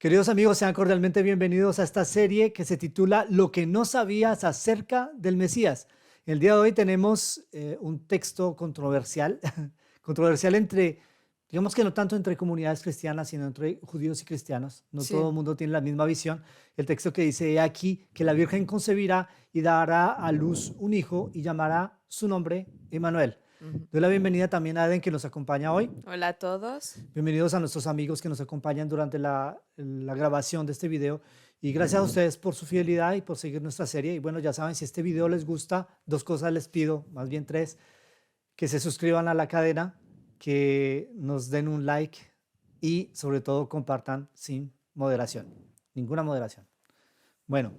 Queridos amigos, sean cordialmente bienvenidos a esta serie que se titula Lo que no sabías acerca del Mesías. El día de hoy tenemos un texto controversial, controversial entre, digamos que no tanto entre comunidades cristianas, sino entre judíos y cristianos. No todo Sí, el mundo tiene la misma visión. El texto que dice: "He aquí que la Virgen concebirá y dará a luz un hijo y llamará su nombre Emmanuel". ujú. Doy la bienvenida también a Eden, que nos acompaña hoy. Hola a todos. Bienvenidos a nuestros amigos que nos acompañan durante la grabación de este video. Y gracias a ustedes por su fidelidad y por seguir nuestra serie. Y bueno, ya saben, si este video les gusta, dos cosas les pido, más bien tres: que se suscriban a la cadena, que nos den un like y sobre todo compartan sin moderación, ninguna moderación. Bueno,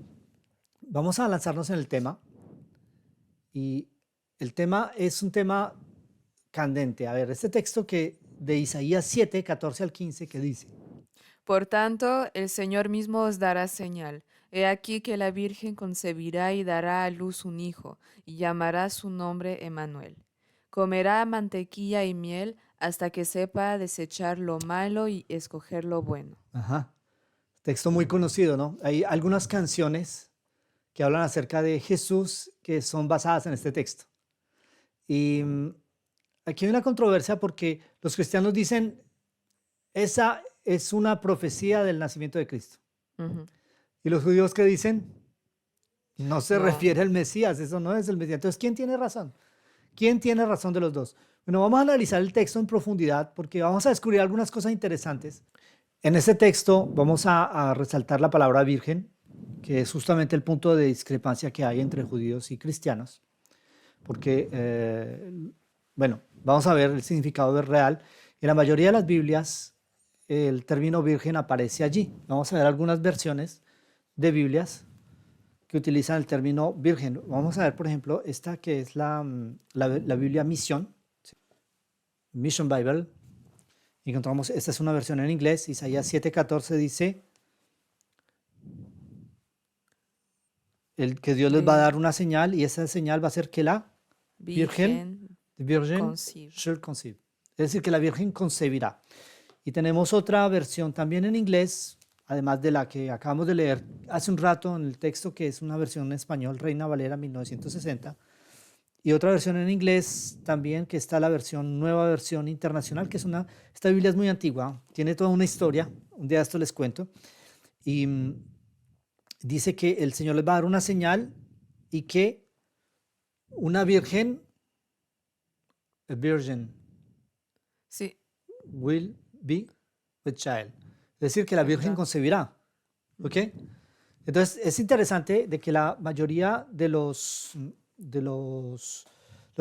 vamos a lanzarnos en el tema. Y el tema es un tema candente. A ver, este texto que de Isaías 7, 14 al 15, que dice: Por tanto, el Señor mismo os dará señal. He aquí que la Virgen concebirá y dará a luz un hijo, y llamará su nombre Emmanuel. Comerá mantequilla y miel hasta que sepa desechar lo malo y escoger lo bueno. Ajá. Texto muy conocido, ¿no? Hay algunas canciones que hablan acerca de Jesús que son basadas en este texto. Y aquí hay una controversia porque los cristianos dicen, esa es una profecía del nacimiento de Cristo. Ujú. Y los judíos que dicen, no se No, refiere al Mesías, eso no es el Mesías. Entonces, ¿quién tiene razón? ¿Quién tiene razón de los dos? Bueno, vamos a analizar el texto en profundidad porque vamos a descubrir algunas cosas interesantes. En este texto vamos a resaltar la palabra virgen, que es justamente el punto de discrepancia que hay entre judíos y cristianos, porque, bueno, vamos a ver el significado real. En la mayoría de las Biblias, el término virgen aparece allí. Vamos a ver algunas versiones de Biblias que utilizan el término virgen. Vamos a ver, por ejemplo, esta que es la Biblia Misión, Mission Bible. Encontramos, esta es una versión en inglés. Isaías 7:14 dice que Dios les va a de dar una señal, y esa señal va a ser que la Virgen, Virgen the Virgin conceive. shall conceive. Es decir, que la Virgen concebirá. Y tenemos otra versión también en inglés, además de la que acabamos de leer hace un rato en el texto, que es una versión en español, Reina Valera 1960. Y otra versión en inglés también, que está la versión, nueva versión internacional, que es esta Biblia es muy antigua, tiene toda una historia, un día esto les cuento. Y dice que el Señor les va a dar una señal y que una virgen, a virgin, Sí, will be with child. Es decir, que la virgen tendrá. concebirá. ¿Ok? Ujú. Entonces, es interesante de que la mayoría los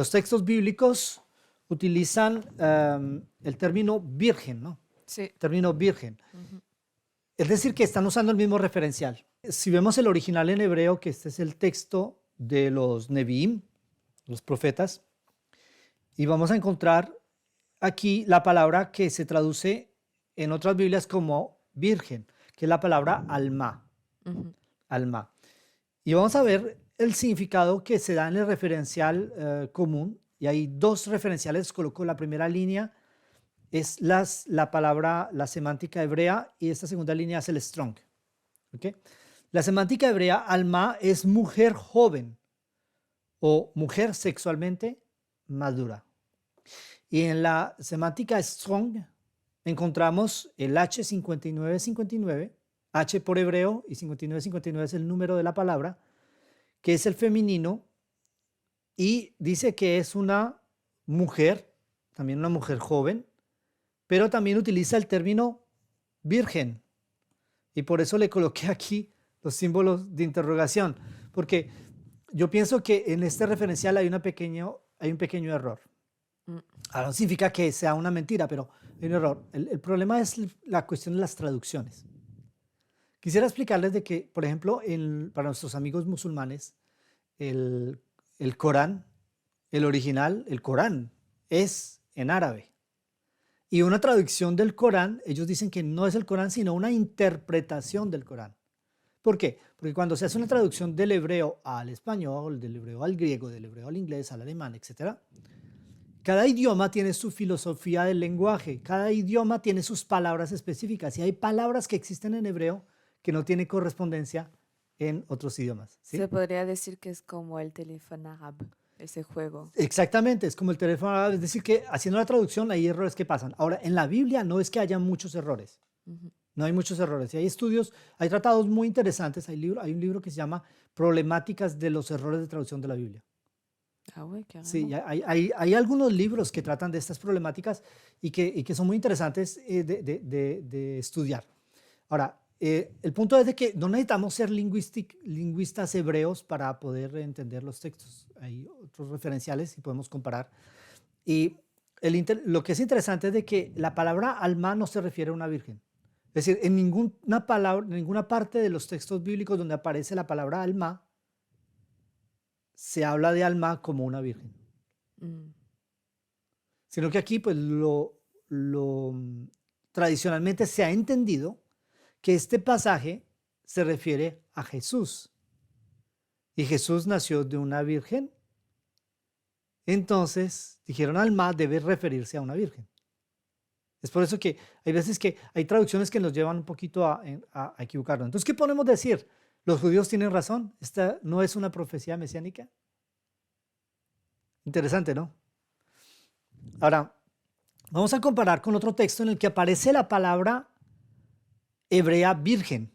textos bíblicos utilizan el término virgen, ¿no? Sí. Término virgen. Ujú. Es decir, que están usando el mismo referencial. Si vemos el original en hebreo, que este es el texto de los Nevi'im, los profetas, y vamos a encontrar aquí la palabra que se traduce en otras Biblias como virgen, que es la palabra alma, Ujú. alma. Y vamos a ver el significado que se da en el referencial común, y hay dos referenciales. Coloco la primera línea, es la palabra, la semántica hebrea, y esta segunda línea es el strong. ¿Ok? La semántica hebrea, alma, es mujer joven o mujer sexualmente madura. Y en la semántica strong encontramos el H5959, H por hebreo, y 5959 es el número de la palabra, que es el femenino, y dice que es una mujer, también una mujer joven, pero también utiliza el término virgen. Y por eso le coloqué aquí los símbolos de interrogación, porque yo pienso que en este referencial hay un pequeño error. Mm. Ahora, no significa que sea una mentira, pero hay un error. El problema es la cuestión de las traducciones. Quisiera explicarles de que, por ejemplo, para nuestros amigos musulmanes, el, el Corán, el original, el Corán, es en árabe. Y una traducción del Corán, ellos dicen que no es el Corán, sino una interpretación del Corán. ¿Por qué? Porque cuando se hace una traducción del hebreo al español, del hebreo al griego, del hebreo al inglés, al alemán, etcétera, Cada idioma tiene su filosofía del lenguaje, cada idioma tiene sus palabras específicas y hay palabras que existen en hebreo que no tienen correspondencia en otros idiomas, Se ¿sí? podría decir que es como el teléfono árabe, ese juego. Exactamente, es como el teléfono árabe, es decir, que haciendo la traducción hay errores que pasan. Ahora, en la Biblia no es que haya muchos errores, Ujú. no hay muchos errores. Y hay estudios, hay tratados muy interesantes, hay un libro que se llama Problemáticas de los errores de traducción de la Biblia. Ah ouais, Sí, carrément. hay algunos libros que tratan de estas problemáticas y que son muy interesantes de estudiar. Ahora, el punto es de que no necesitamos ser lingüistas hebreos para poder entender los textos. Hay otros referenciales y podemos comparar. Y lo que es interesante es de que la palabra alma no se refiere a una virgen. Es decir, en ninguna parte de los textos bíblicos donde aparece la palabra alma, se habla de alma como una virgen. Mm. Sino que aquí, pues, tradicionalmente se ha entendido que este pasaje se refiere a Jesús. Y Jesús nació de una virgen. Entonces, dijeron alma debe referirse a una virgen. Es por eso que hay veces que hay traducciones que nos llevan un poquito a equivocarnos. Entonces, ¿qué podemos decir? Los judíos tienen razón. Esta no es una profecía mesiánica. Interesante, ¿no? Ahora, vamos a comparar con otro texto en el que aparece la palabra hebrea virgen.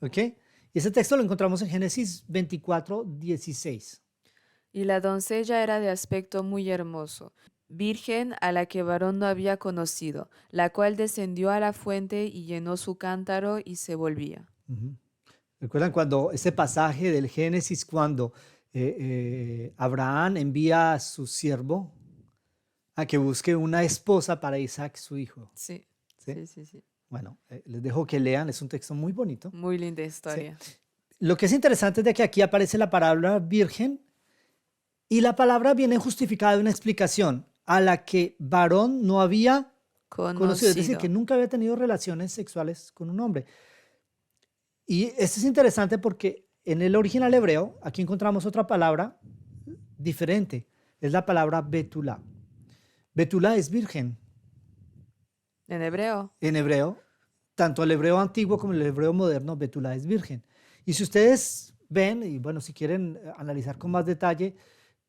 ¿Ok? Y ese texto lo encontramos en Génesis 24:16. Y la doncella era de aspecto muy hermoso, virgen a la que varón no había conocido, la cual descendió a la fuente y llenó su cántaro y se volvía. Ujú. ¿Recuerdan cuando ese pasaje del Génesis, cuando Abraham envía a su siervo a que busque una esposa para Isaac, su hijo? Sí, ¿Sí? sí, sí, sí. Bueno, les dejo que lean, es un texto muy bonito. Muy linda ¿Sí? historia. Lo que es interesante es de que aquí aparece la palabra virgen y la palabra viene justificada de una explicación a la que varón no había conocido, es decir, que Conocido. nunca había tenido relaciones sexuales con un hombre. Y esto es interesante porque en el original hebreo, aquí encontramos otra palabra diferente, es la palabra betulá. Betulá es virgen En hebreo. en hebreo, tanto el hebreo antiguo como el hebreo moderno, betulá es virgen. Y si ustedes ven, y bueno, si quieren analizar con más detalle,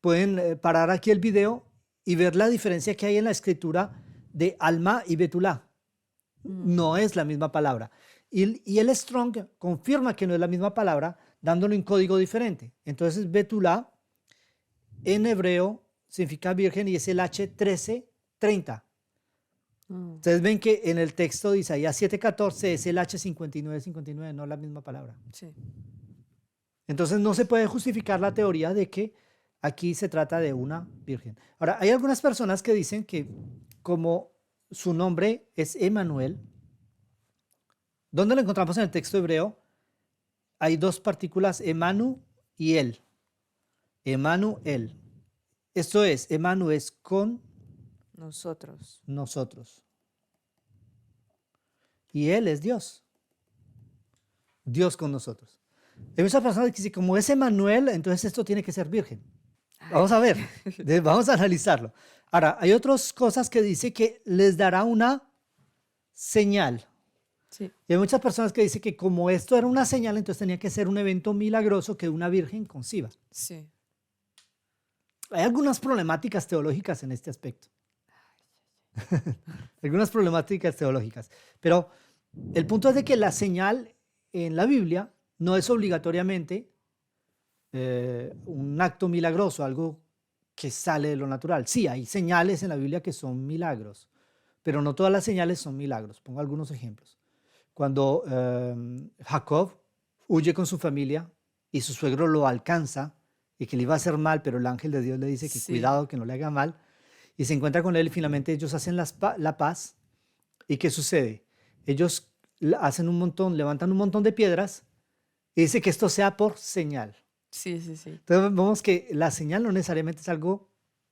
pueden parar aquí el video y ver la diferencia que hay en la escritura de alma y betulá. Mm. No es la misma palabra. Y el Strong confirma que no es la misma palabra, dándole un código diferente. Entonces, betulá en hebreo significa virgen y es el H1330. Mm. Ustedes ven que en el texto de Isaías 7:14 es el H5959, no la misma palabra. Sí. Entonces no se puede justificar la teoría de que aquí se trata de una virgen. Ahora, hay algunas personas que dicen que como su nombre es Emanuel, ¿dónde lo encontramos en el texto hebreo? Hay dos partículas, Emanu y El. Emanuel. Esto es, Emanu es con Nosotros. nosotros. Y Él es Dios. Dios con nosotros. Hay muchas personas que dicen, como es Emanuel, entonces esto tiene que ser virgen. Vamos a ver, vamos a analizarlo. Ahora, hay otras cosas que dice que les dará una señal. Sí. Y hay muchas personas que dicen que como esto era una señal, entonces tenía que ser un evento milagroso que una virgen conciba. Sí. Hay algunas problemáticas teológicas en este aspecto. Algunas problemáticas teológicas. Pero el punto es de que la señal en la Biblia no es obligatoriamente un acto milagroso, algo que sale de lo natural. Sí, hay señales en la Biblia que son milagros, pero no todas las señales son milagros. Pongo algunos ejemplos. Cuando Jacob huye con su familia y su suegro lo alcanza y que le iba a hacer mal, pero el ángel de Dios le dice que Sí. cuidado, que no le haga mal, y se encuentra con él y finalmente ellos hacen la paz. ¿Y qué sucede? Ellos hacen un montón, levantan un montón de piedras y dice que esto sea por señal. Sí, sí, sí. Entonces vemos que la señal no necesariamente es algo,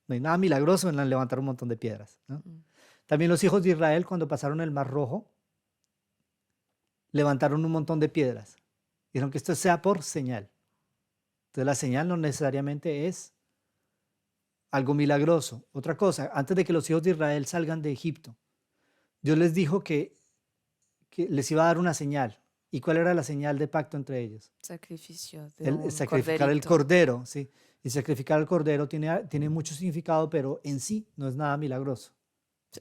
no hay nada milagroso en levantar un montón de piedras, ¿no? Mm. También los hijos de Israel cuando pasaron el Mar Rojo, levantaron un montón de piedras. Dijeron que esto sea por señal. Entonces la señal no necesariamente es algo milagroso. Otra cosa, antes de que los hijos de Israel salgan de Egipto, Dios les dijo que les iba a dar una señal. ¿Y cuál era la señal de pacto entre ellos? Sacrificio de El un sacrificar el corderito. cordero, ¿sí? Y sacrificar el cordero tiene mucho significado, pero en sí no es nada milagroso.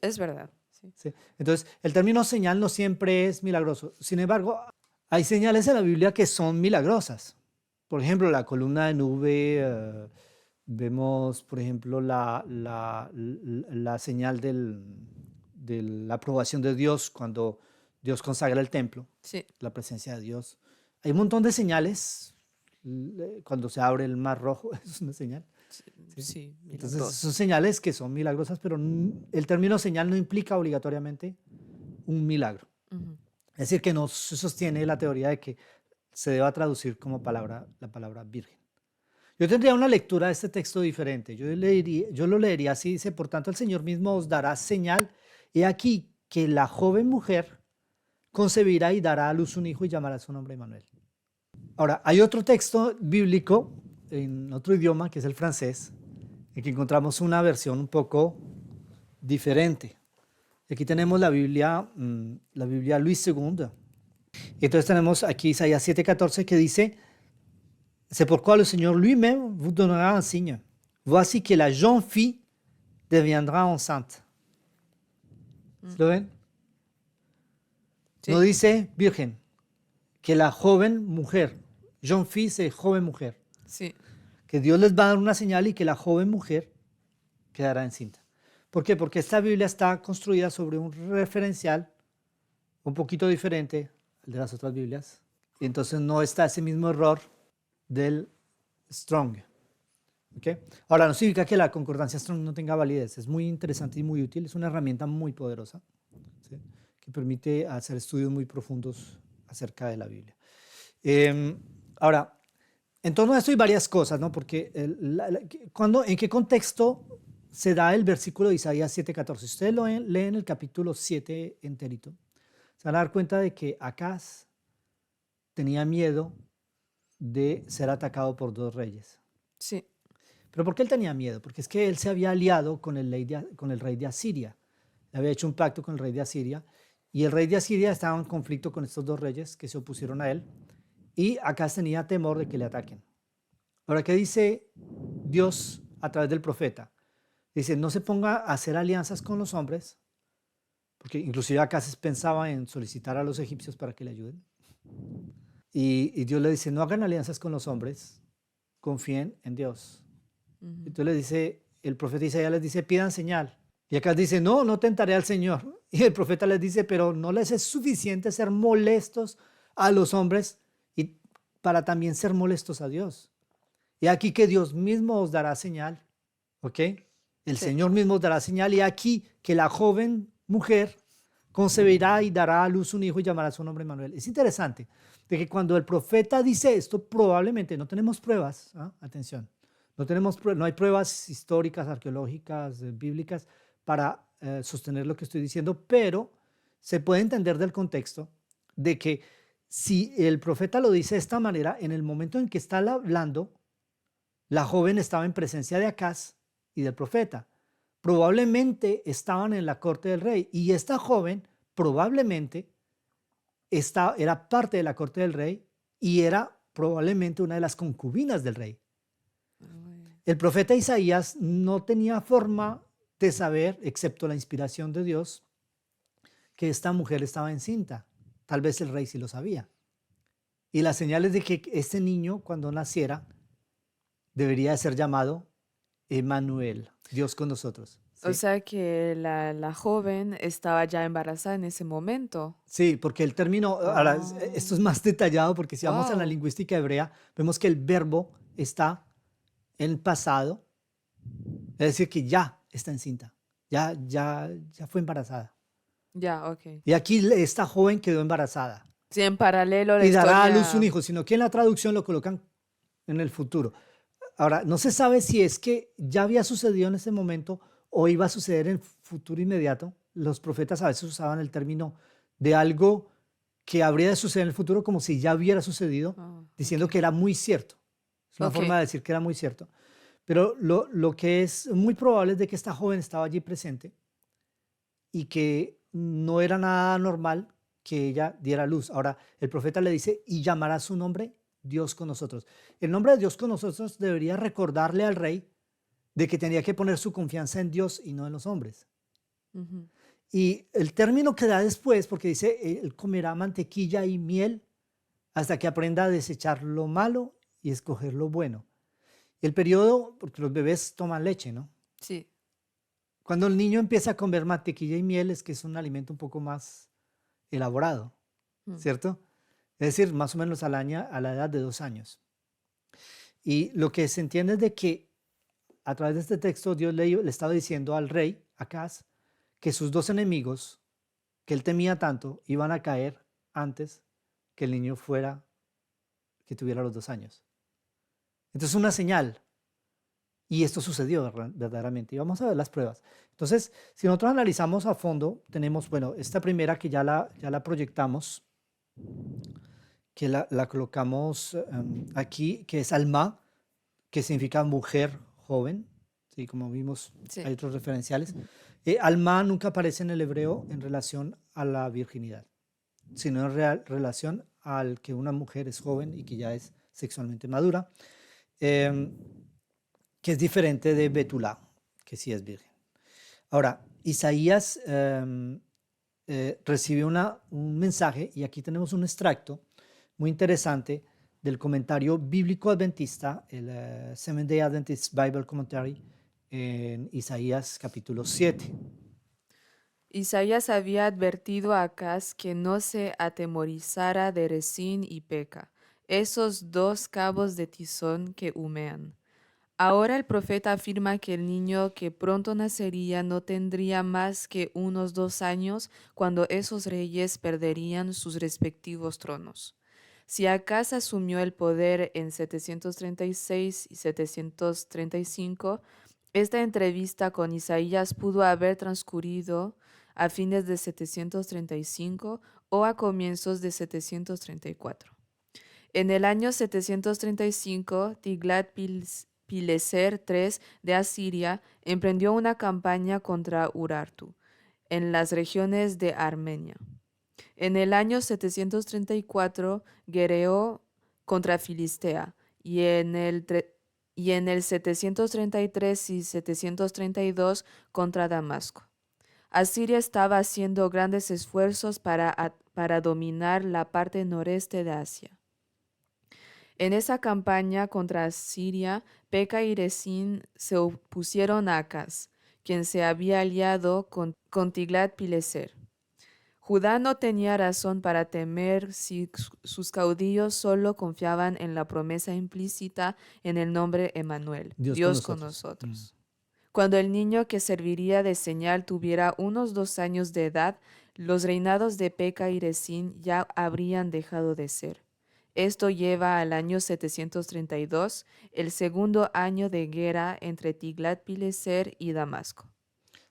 Es verdad. Sí. ¿Sí? Entonces, el término señal no siempre es milagroso. Sin embargo, hay señales en la Biblia que son milagrosas. Por ejemplo, la columna de nube, vemos, por ejemplo, la señal de la aprobación de Dios cuando Dios consagra el templo, Sí. la presencia de Dios. Hay un montón de señales. Cuando se abre el mar rojo, es una señal. Sí, ¿Sí? sí, Entonces, milagroso. son señales que son milagrosas, pero el término señal no implica obligatoriamente un milagro. Ujú. Es decir, que no se sostiene la teoría de que se deba traducir como la palabra virgen. Yo tendría una lectura de este texto diferente. Yo lo leería así, dice, por tanto el Señor mismo os dará señal. He aquí que la joven mujer concebirá y dará a luz un hijo y llamará su nombre Emmanuel. Ahora, hay otro texto bíblico en otro idioma, que es el francés, en que encontramos una versión un poco diferente. Aquí tenemos la Biblia Louis II. Entonces tenemos aquí Isaías 7:14 que dice, c'est pourquoi le Seigneur lui-même vous donnera un signe. Voici que la jeune fille deviendra enceinte. Mm. ¿Lo ven? No Sí. dice virgen, que la joven mujer, jeune fille es joven mujer, Sí. que Dios les va a dar una señal y que la joven mujer quedará encinta. ¿Por qué? Porque esta Biblia está construida sobre un referencial un poquito diferente al de las otras Biblias. Y entonces no está ese mismo error del Strong. ¿Okay? Ahora, no significa que la concordancia Strong no tenga validez. Es muy interesante y muy útil. Es una herramienta muy poderosa, ¿sí? Que permite hacer estudios muy profundos acerca de la Biblia. Ahora, en torno a esto hay varias cosas, ¿no? Porque ¿en qué contexto se da el versículo de Isaías 7:14? Si ustedes leen el capítulo 7 enterito, se van a dar cuenta de que Acaz tenía miedo de ser atacado por dos reyes. Sí. ¿Pero por qué él tenía miedo? Porque es que él se había aliado con el rey de Asiria. Le había hecho un pacto con el rey de Asiria. Y el rey de Asiria estaba en conflicto con estos dos reyes que se opusieron a él. Y Acaz tenía temor de que le ataquen. Ahora, ¿qué dice Dios a través del profeta? Dice, no se ponga a hacer alianzas con los hombres, porque inclusive Acaz pensaba en solicitar a los egipcios para que le ayuden. Y Dios le dice, no hagan alianzas con los hombres, confíen en Dios. Ujú. Entonces le dice, el profeta Isaías les dice, pidan señal. Y Acaz dice, no, no tentaré al Señor. Y el profeta les dice, pero no les es suficiente ser molestos a los hombres y para también ser molestos a Dios. Y aquí que Dios mismo os dará señal, ¿ok? El Sí. Señor mismo os dará señal y aquí que la joven mujer concebirá y dará a luz un hijo y llamará su nombre Emmanuel. Es interesante de que cuando el profeta dice esto, probablemente no tenemos pruebas, ¿ah? Atención, no hay pruebas históricas, arqueológicas, bíblicas para sostener lo que estoy diciendo, pero se puede entender del contexto de que si el profeta lo dice de esta manera, en el momento en que está hablando, la joven estaba en presencia de Acaz y del profeta. Probablemente estaban en la corte del rey y esta joven probablemente era parte de la corte del rey y era probablemente una de las concubinas del rey. Uy. El profeta Isaías no tenía forma de saber, excepto la inspiración de Dios, que esta mujer estaba encinta. Tal vez el rey sí lo sabía. Y las señales de que este niño, cuando naciera, debería de ser llamado Emmanuel, Dios con nosotros. O ¿Sí? sea que la joven estaba ya embarazada en ese momento. Sí, porque el término, ahora, Ah, esto es más detallado porque si vamos a la wow. lingüística hebrea, vemos que el verbo está en pasado, es decir, que ya está encinta, ya fue embarazada. Ya, ok. Y aquí esta joven quedó embarazada Sí, en paralelo la y dará a luz un historia. hijo, sino que en la traducción lo colocan en el futuro. Ahora, no se sabe si es que ya había sucedido en ese momento o iba a suceder en futuro inmediato. Los profetas a veces usaban el término de algo que habría de suceder en el futuro como si ya hubiera sucedido, Ah, diciendo ok. que era muy cierto. Es una Ok. forma de decir que era muy cierto. Pero lo que es muy probable es de que esta joven estaba allí presente y que no era nada normal que ella diera luz. Ahora, el profeta le dice, y llamará su nombre Dios con nosotros. El nombre de Dios con nosotros debería recordarle al rey de que tenía que poner su confianza en Dios y no en los hombres. Ujú. Y el término que da después, porque dice, él comerá mantequilla y miel hasta que aprenda a desechar lo malo y escoger lo bueno. El periodo, porque los bebés toman leche, ¿no? Sí. Cuando el niño empieza a comer mantequilla y miel es que es un alimento un poco más elaborado, Mm. ¿cierto? Es decir, más o menos a la edad de 2 años. Y lo que se entiende es de que a través de este texto Dios le estaba diciendo al rey, Acaz, que sus dos enemigos, que él temía tanto, iban a caer antes que el niño que tuviera los 2 años. Entonces una señal. Y esto sucedió verdaderamente. Y vamos a ver las pruebas. Entonces, si nosotros analizamos a fondo, tenemos, bueno, esta primera que ya la proyectamos, que la colocamos aquí, que es Alma, que significa mujer joven. Sí, como vimos, Sí. hay otros referenciales. Alma nunca aparece en el hebreo en relación a la virginidad, sino en relación al que una mujer es joven y que ya es sexualmente madura. Em, que es diferente de Betulá, que sí es virgen. Ahora, Isaías recibe un mensaje y aquí tenemos un extracto muy interesante del comentario bíblico adventista, el Seventh Day Adventist Bible Commentary, en Isaías capítulo 7. Isaías había advertido a Acaz que no se atemorizara de Rezín y Peca, esos dos cabos de tizón que humean. Ahora el profeta afirma que el niño que pronto nacería no tendría más que unos 2 años cuando esos reyes perderían sus respectivos tronos. Si Acaz asumió el poder en 736 y 735, esta entrevista con Isaías pudo haber transcurrido a fines de 735 o a comienzos de 734. En el año 735, Tiglat-Pileser III de Asiria emprendió una campaña contra Urartu, en las regiones de Armenia. En el año 734, guerreó contra Filistea y en el 733 y 732 contra Damasco. Asiria estaba haciendo grandes esfuerzos para dominar la parte noreste de Asia. En esa campaña contra Asiria, Peca y Rezín se opusieron a Acaz, quien se había aliado con Tiglat-Pileser. Judá no tenía razón para temer si sus caudillos solo confiaban en la promesa implícita en el nombre Emmanuel, Dios con Dios con nosotros. nosotros. Cuando el niño que serviría de señal tuviera unos 2 años de edad, los reinados de Peca y Rezín ya habrían dejado de ser. Esto lleva al año 732, el segundo año de guerra entre Tiglat-Pileser y Damasco.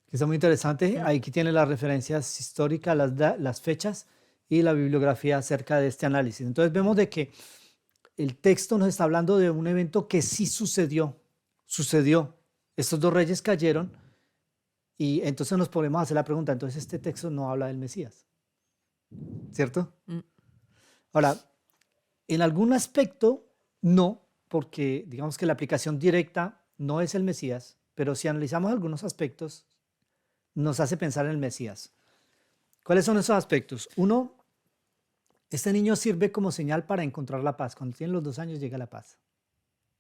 Está muy interesante. Aquí tiene las referencias históricas, las fechas y la bibliografía acerca de este análisis. Entonces vemos de que el texto nos está hablando de un evento que sí sucedió. Estos dos reyes cayeron y entonces nos podemos hacer la pregunta, entonces este texto no habla del Mesías, ¿cierto? Mm. Ahora, en algún aspecto no, porque digamos que la aplicación directa no es el Mesías, pero si analizamos algunos aspectos, nos hace pensar en el Mesías. ¿Cuáles son esos aspectos? Uno, este niño sirve como señal para encontrar la paz. Cuando tiene los 2 años llega la paz.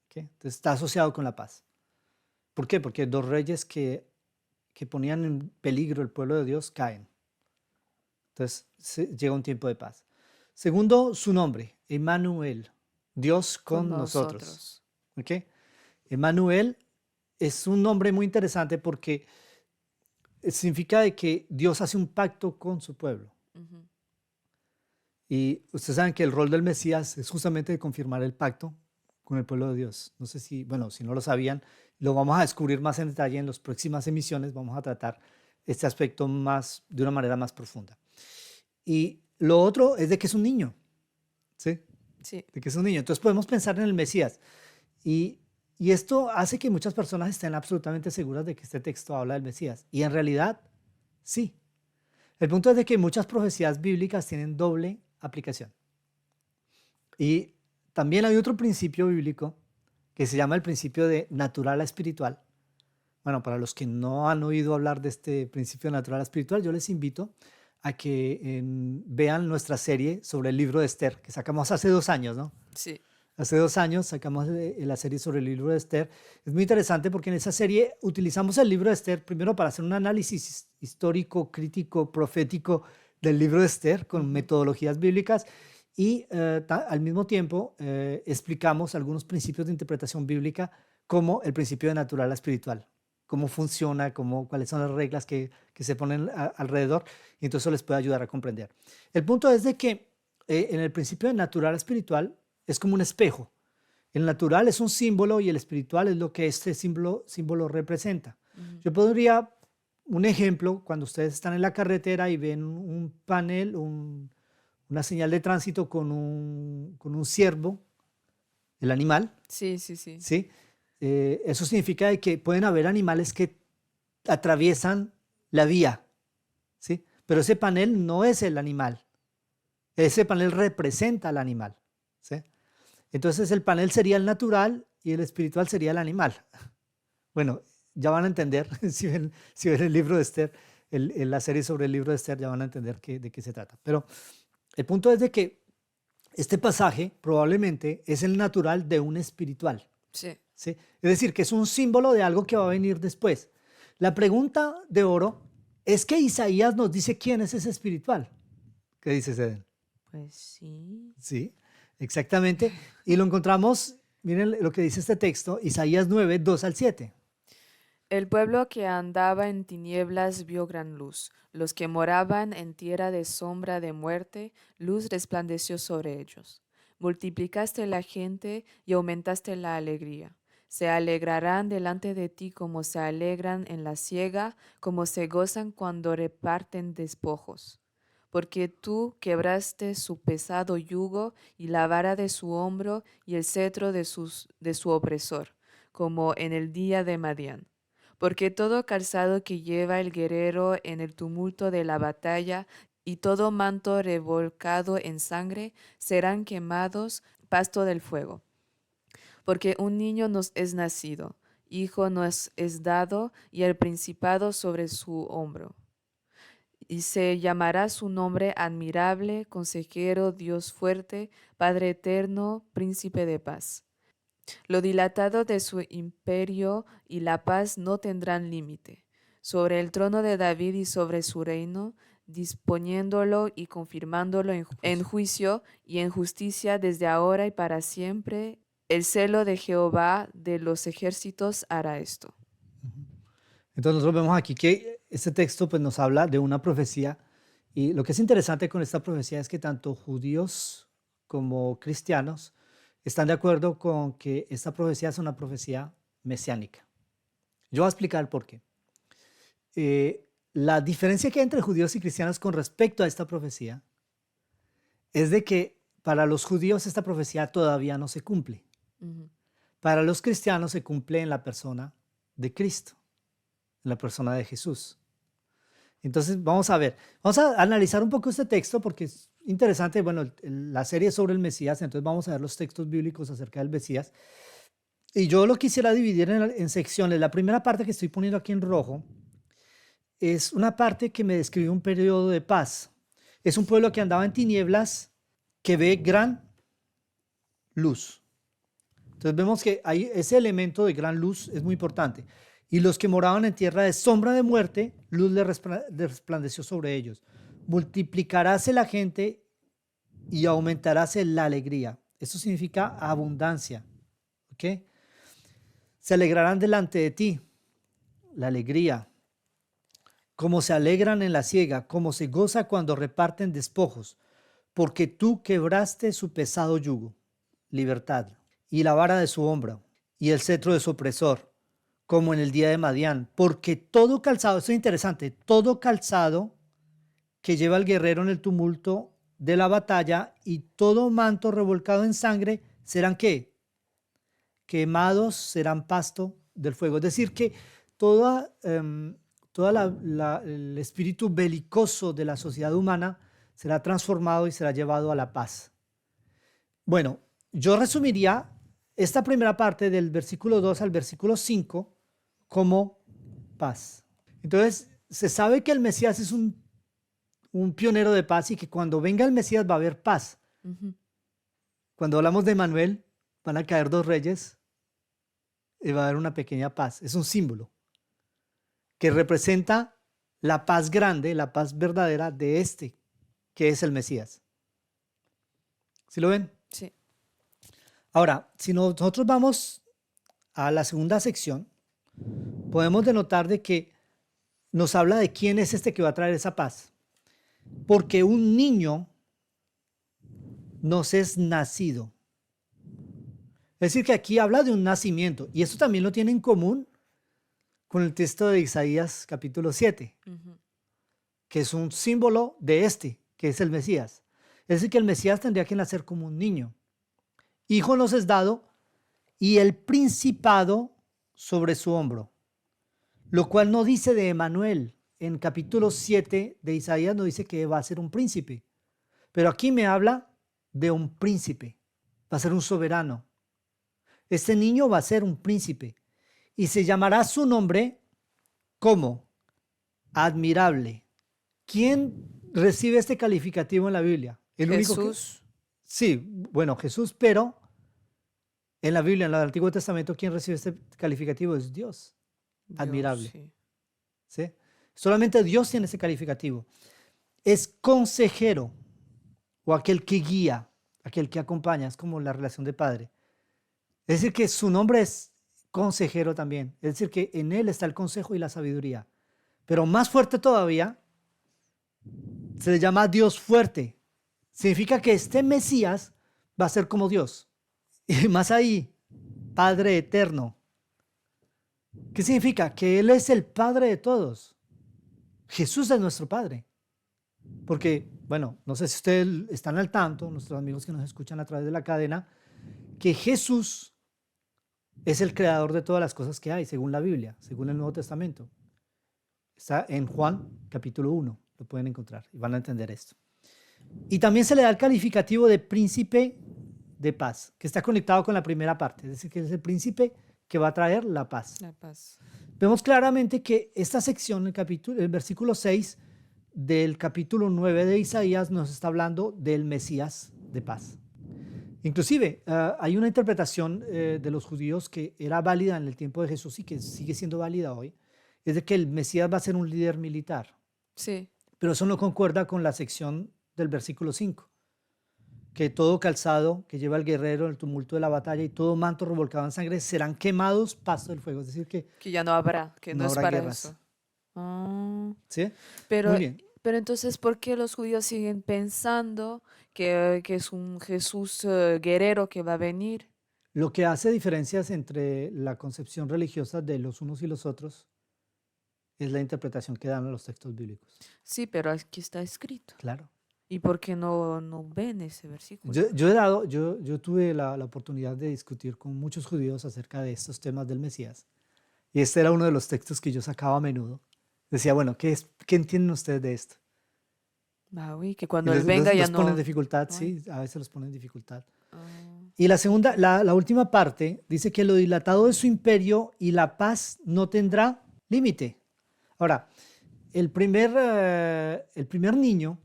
¿Okay? Entonces está asociado con la paz. ¿Por qué? Porque dos reyes que ponían en peligro el pueblo de Dios caen. Entonces llega un tiempo de paz. Segundo, su nombre, Emmanuel, Dios Con con nosotros. nosotros. ¿Okay? Emmanuel es un nombre muy interesante porque significa de que Dios hace un pacto con su pueblo. Ujú. Y ustedes saben que el rol del Mesías es justamente de confirmar el pacto con el pueblo de Dios. No sé si, bueno, si no lo sabían, lo vamos a descubrir más en detalle en las próximas emisiones. Vamos a tratar este aspecto de una manera más profunda. Y lo otro es de que es un niño, ¿sí? Sí. De que es un niño. Entonces podemos pensar en el Mesías. Y Y esto hace que muchas personas estén absolutamente seguras de que este texto habla del Mesías. Y en realidad, sí. El punto es de que muchas profecías bíblicas tienen doble aplicación. Y también hay otro principio bíblico que se llama el principio de natural a espiritual. Bueno, para los que no han oído hablar de este principio natural a espiritual, yo les invito a que vean nuestra serie sobre el libro de Esther, que sacamos hace 2 años, ¿no? Sí. Hace 2 años sacamos la serie sobre el libro de Esther. Es muy interesante porque en esa serie utilizamos el libro de Esther primero para hacer un análisis histórico, crítico, profético del libro de Esther con metodologías bíblicas y al mismo tiempo explicamos algunos principios de interpretación bíblica como el principio de natural a espiritual, cómo funciona, cuáles son las reglas que se ponen alrededor, y entonces eso les puede ayudar a comprender. El punto es de que en el principio de natural a espiritual es como un espejo. El natural es un símbolo y el espiritual es lo que este símbolo representa. Yo podría, un ejemplo, cuando ustedes están en la carretera y ven un panel, una señal de tránsito con un ciervo, el animal, Sí, sí, sí. ¿sí? Eso significa de que pueden haber animales que atraviesan la vía, ¿sí? Pero ese panel no es el animal. Ese panel representa al animal, ¿sí? Entonces el panel sería el natural y el espiritual sería el animal. Bueno, ya van a entender, si ven el libro de Esther, la serie sobre el libro de Esther, ya van a entender de qué se trata. Pero el punto es de que este pasaje probablemente es el natural de un espiritual, Sí. ¿sí? Es decir, que es un símbolo de algo que va a venir después. La pregunta de oro es que Isaías nos dice quién es ese espiritual. ¿Qué dices, Eden? Pues sí. Sí, exactamente. Y lo encontramos, miren lo que dice este texto, Isaías 9, 2 al 7. El pueblo que andaba en tinieblas vio gran luz. Los que moraban en tierra de sombra de muerte, luz resplandeció sobre ellos. Multiplicaste la gente y aumentaste la alegría. Se alegrarán delante de ti como se alegran en la siega, como se gozan cuando reparten despojos. Porque tú quebraste su pesado yugo y la vara de su hombro y el cetro de su opresor, como en el día de Madián. Porque todo calzado que lleva el guerrero en el tumulto de la batalla y todo manto revolcado en sangre serán quemados, pasto del fuego. Porque un niño nos es nacido, hijo nos es dado, y el principado sobre su hombro. Y se llamará su nombre admirable, consejero, Dios fuerte, Padre eterno, príncipe de paz. Lo dilatado de su imperio y la paz no tendrán límite. Sobre el trono de David y sobre su reino, disponiéndolo y confirmándolo en juicio y en justicia desde ahora y para siempre. El celo de Jehová de los ejércitos hará esto. Entonces nosotros vemos aquí que este texto pues, nos habla de una profecía, y lo que es interesante con esta profecía es que tanto judíos como cristianos están de acuerdo con que esta profecía es una profecía mesiánica. Yo voy a explicar por qué. La diferencia que hay entre judíos y cristianos con respecto a esta profecía es de que para los judíos esta profecía todavía no se cumple. Ujú. Para los cristianos se cumple en la persona de Cristo, en la persona de Jesús. Entonces vamos a analizar un poco este texto porque es interesante. Bueno, la serie es sobre el Mesías, entonces vamos a ver los textos bíblicos acerca del Mesías. Y yo lo quisiera dividir en secciones. La primera parte que estoy poniendo aquí en rojo es una parte que me describe un periodo de paz. Es un pueblo que andaba en tinieblas, que ve gran luz. Entonces vemos que ahí ese elemento de gran luz es muy importante. Y los que moraban en tierra de sombra de muerte, luz le resplandeció sobre ellos. Multiplicaráse la gente y aumentaráse la alegría. Eso significa abundancia. ¿Ok? Se alegrarán delante de ti, la alegría. Como se alegran en la siega, como se goza cuando reparten despojos, porque tú quebraste su pesado yugo, libertad, y la vara de su hombro, y el cetro de su opresor, como en el día de Madián, porque todo calzado, esto es interesante, todo calzado que lleva el guerrero en el tumulto de la batalla y todo manto revolcado en sangre, ¿serán qué? quemados serán pasto del fuego. Es decir, que toda, el espíritu belicoso de la sociedad humana será transformado y será llevado a la paz. Bueno, yo resumiría esta primera parte del versículo 2 al versículo 5 como paz. Entonces, se sabe que el Mesías es un pionero de paz y que cuando venga el Mesías va a haber paz. Ujú. Cuando hablamos de Manuel, van a caer dos reyes y va a haber una pequeña paz. Es un símbolo que representa la paz grande, la paz verdadera de este, que es el Mesías. ¿Sí lo ven? Sí. Ahora, si nosotros vamos a la segunda sección, podemos denotar de que nos habla de quién es este que va a traer esa paz. Porque un niño nos es nacido. Es decir, que aquí habla de un nacimiento. Y esto también lo tiene en común con el texto de Isaías capítulo 7, Ujú. que es un símbolo de este, que es el Mesías. Es decir, que el Mesías tendría que nacer como un niño. Hijo nos es dado y el principado sobre su hombro. Lo cual no dice de Emanuel. En capítulo 7 de Isaías no dice que va a ser un príncipe. Pero aquí me habla de un príncipe. Va a ser un soberano. Este niño va a ser un príncipe. Y se llamará su nombre como admirable. ¿Quién recibe este calificativo en la Biblia? El único que... Jesús, Sí, bueno, Jesús, pero en la Biblia, en el Antiguo Testamento, ¿quién recibe este calificativo? Es Dios. Dios, Admirable. sí. ¿Sí? Solamente Dios tiene ese calificativo. Es consejero o aquel que guía, aquel que acompaña. Es como la relación de padre. Es decir, que su nombre es consejero también. Es decir, que en él está el consejo y la sabiduría. Pero más fuerte todavía, se le llama Dios fuerte. Significa que este Mesías va a ser como Dios. Y más ahí, Padre eterno. ¿Qué significa? Que Él es el Padre de todos. Jesús es nuestro Padre. Porque, bueno, no sé si ustedes están al tanto, nuestros amigos que nos escuchan a través de la cadena, que Jesús es el creador de todas las cosas que hay, según la Biblia, según el Nuevo Testamento. Está en Juan capítulo 1, lo pueden encontrar y van a entender esto. Y también se le da el calificativo de príncipe de paz, que está conectado con la primera parte, es decir, que es el príncipe que va a traer la paz. La paz. Vemos claramente que esta sección, el versículo 6 del capítulo 9 de Isaías, nos está hablando del Mesías de paz. Inclusive, hay una interpretación de los judíos que era válida en el tiempo de Jesús y que sigue siendo válida hoy, es de que el Mesías va a ser un líder militar. Sí. Pero eso no concuerda con la sección del versículo 5, que todo calzado que lleva el guerrero en el tumulto de la batalla y todo manto revolcado en sangre serán quemados pasto del fuego. Es decir, que Que ya no habrá, que no no es habrá para guerras. eso. Ah, ¿Sí? pero, Muy bien. pero entonces, ¿por qué los judíos siguen pensando que es un Jesús guerrero que va a venir? Lo que hace diferencias entre la concepción religiosa de los unos y los otros es la interpretación que dan a los textos bíblicos. Sí, pero aquí está escrito. Claro. ¿Y por qué no ven ese versículo? Yo tuve la oportunidad de discutir con muchos judíos acerca de estos temas del Mesías. Y este era uno de los textos que yo sacaba a menudo. Decía, bueno, ¿qué entienden ustedes de esto? Ah, uy, que Y cuando él venga ya los pone en no, dificultad, no hay. sí, a veces los pone en dificultad. Ah, Y la última parte dice que lo dilatado de su imperio y la paz no tendrá límite. Ahora, el primer niño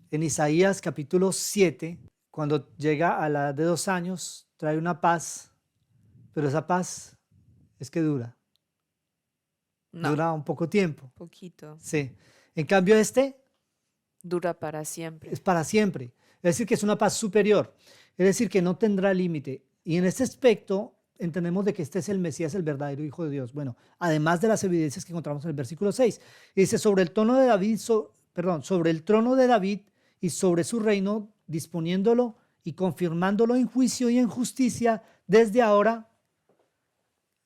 en Isaías capítulo 7, cuando llega a la edad de 2 años, trae una paz, pero esa paz es que no, dura un poco tiempo. poquito. Sí. En cambio, este Dura para siempre. es para siempre. Es decir, que es una paz superior. Es decir, que no tendrá límite. Y en este aspecto entendemos de que este es el Mesías, el verdadero Hijo de Dios. Bueno, además de las evidencias que encontramos en el versículo 6. Dice, sobre el trono de David, sobre el trono de David y sobre su reino, disponiéndolo y confirmándolo en juicio y en justicia desde ahora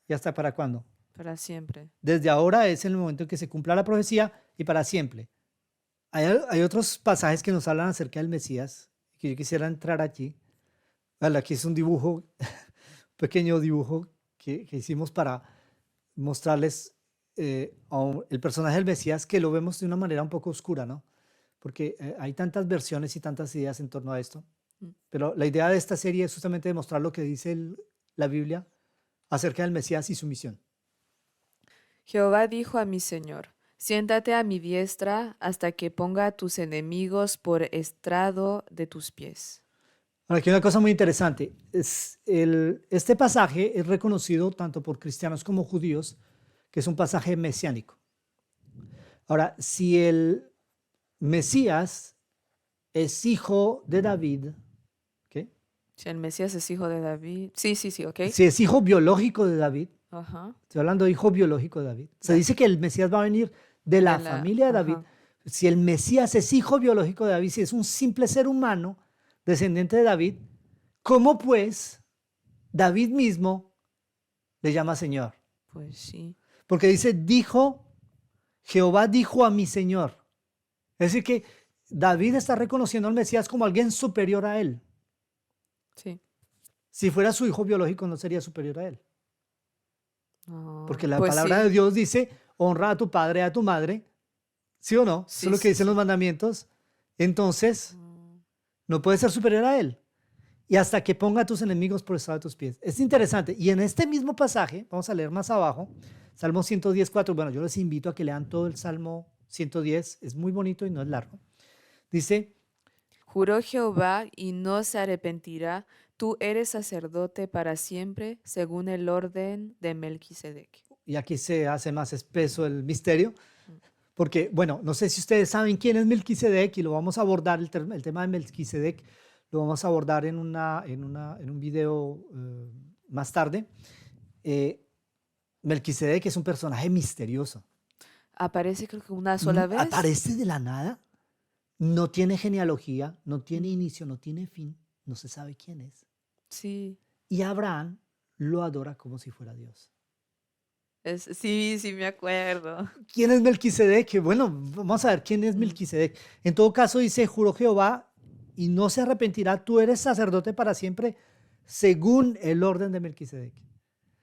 y hasta para cuándo. Para siempre. Desde ahora es el momento en que se cumpla la profecía y para siempre. Hay otros pasajes que nos hablan acerca del Mesías, que yo quisiera entrar aquí. Vale, aquí es un dibujo pequeño dibujo que hicimos para mostrarles el personaje del Mesías, que lo vemos de una manera un poco oscura, ¿no? Porque hay tantas versiones y tantas ideas en torno a esto. Mm. Pero la idea de esta serie es justamente demostrar lo que dice la Biblia acerca del Mesías y su misión. Jehová dijo a mi Señor, siéntate a mi diestra hasta que ponga a tus enemigos por estrado de tus pies. Ahora, aquí hay una cosa muy interesante. Este pasaje es reconocido tanto por cristianos como judíos, que es un pasaje mesiánico. Ahora, si el Mesías es hijo de David, ¿ok? Si el Mesías es hijo de David. Sí, sí, sí, ok. Si es hijo biológico de David, Ajá. estoy hablando de hijo biológico de David, se Ya. dice que el Mesías va a venir de la familia de David. Ajá. Si el Mesías es hijo biológico de David, si es un simple ser humano, descendiente de David, ¿cómo pues David mismo le llama Señor? Pues sí. Porque dice, Jehová dijo a mi Señor. Es decir, que David está reconociendo al Mesías como alguien superior a él. Sí. Si fuera su hijo biológico, no sería superior a él. Porque la Pues palabra de sí. Dios dice, honra a tu padre y a tu madre. ¿Sí o no? Eso es Sí, lo que sí, dicen los sí. mandamientos. Entonces, Mm. no puedes ser superior a él. Y hasta que ponga a tus enemigos por estrado de tus pies. Es interesante. Y en este mismo pasaje, vamos a leer más abajo, Salmo 110:4. Bueno, yo les invito a que lean todo el Salmo 110. Es muy bonito y no es largo. Dice, Juró Jehová y no se arrepentirá, tú eres sacerdote para siempre, según el orden de Melquisedec. y aquí se hace más espeso el misterio, Mm. porque, bueno, no sé si ustedes saben quién es Melquisedec y lo vamos a abordar, el tema de Melquisedec, lo vamos a abordar en un video más tarde. Eh, Melquisedec es un personaje misterioso. Aparece creo que una sola vez. Aparece de la nada, no tiene genealogía, no tiene Mm. inicio, no tiene fin, no se sabe quién es. Sí. Y Abraham lo adora como si fuera Dios. Sí, sí me acuerdo. ¿Quién es Melquisedec? Bueno, vamos a ver quién es Mm. Melquisedec. En todo caso, dice, juró Jehová y no se arrepentirá, tú eres sacerdote para siempre, según el orden de Melquisedec.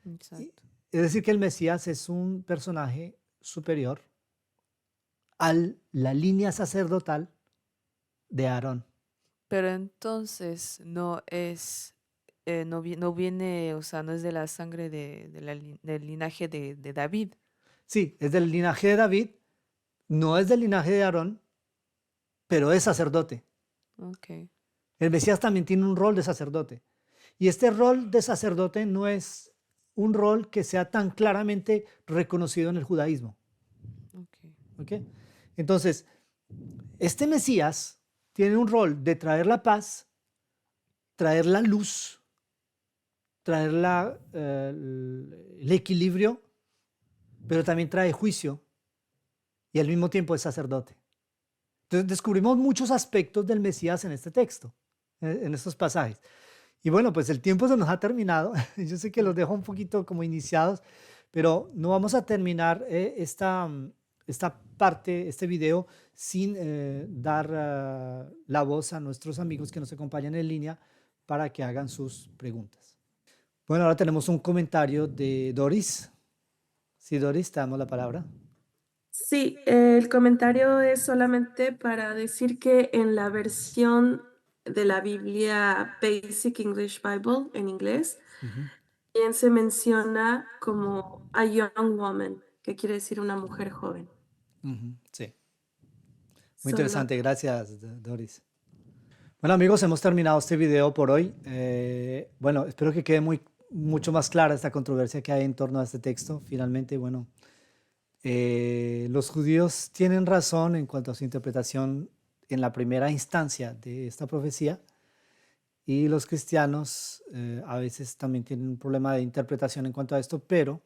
Exacto. Es decir, que el Mesías es un personaje superior a la línea sacerdotal de Aarón. Pero entonces no viene, o sea, no es de la sangre del linaje de David. Sí, es del linaje de David, no es del linaje de Aarón, pero es sacerdote. Ok. El Mesías también tiene un rol de sacerdote. Y este rol de sacerdote no es un rol que sea tan claramente reconocido en el judaísmo. Ok. ¿Ok? Entonces, este Mesías tiene un rol de traer la paz, traer la luz, traer el equilibrio, pero también trae juicio y al mismo tiempo es sacerdote. Entonces descubrimos muchos aspectos del Mesías en este texto, en estos pasajes. Y bueno, pues el tiempo se nos ha terminado. Yo sé que los dejo un poquito como iniciados, pero no vamos a terminar esta parte, este video, sin dar la voz a nuestros amigos que nos acompañan en línea para que hagan sus preguntas. Bueno, ahora tenemos un comentario de Doris. Sí, Doris, te damos la palabra. Sí, el comentario es solamente para decir que en la versión de la Biblia Basic English Bible en inglés, Ujú, también se menciona como a young woman, que quiere decir una mujer joven. ujú, sí, muy Solo interesante. Gracias, Doris. Bueno, amigos, hemos terminado este video por hoy. Bueno, espero que quede mucho más clara esta controversia que hay en torno a este texto. Finalmente, bueno, los judíos tienen razón en cuanto a su interpretación en la primera instancia de esta profecía y los cristianos a veces también tienen un problema de interpretación en cuanto a esto, pero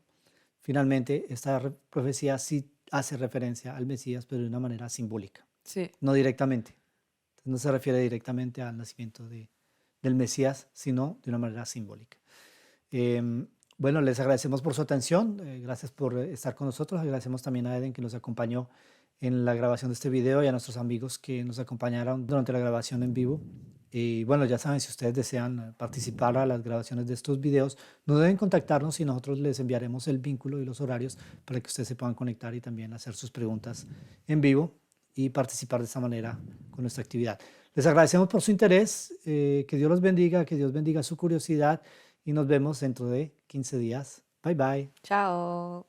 finalmente esta profecía sí hace referencia al Mesías, pero de una manera simbólica, Sí. no directamente. No se refiere directamente al nacimiento del Mesías, sino de una manera simbólica. Bueno, les agradecemos por su atención, gracias por estar con nosotros, agradecemos también a Eden que nos acompañó en la grabación de este video y a nuestros amigos que nos acompañaron durante la grabación en vivo. Y bueno, ya saben, si ustedes desean participar a las grabaciones de estos videos, no deben contactarnos y nosotros les enviaremos el vínculo y los horarios para que ustedes se puedan conectar y también hacer sus preguntas en vivo y participar de esta manera con nuestra actividad. Les agradecemos por su interés, que Dios los bendiga, que Dios bendiga su curiosidad y nos vemos dentro de 15 días. Bye bye. Chao.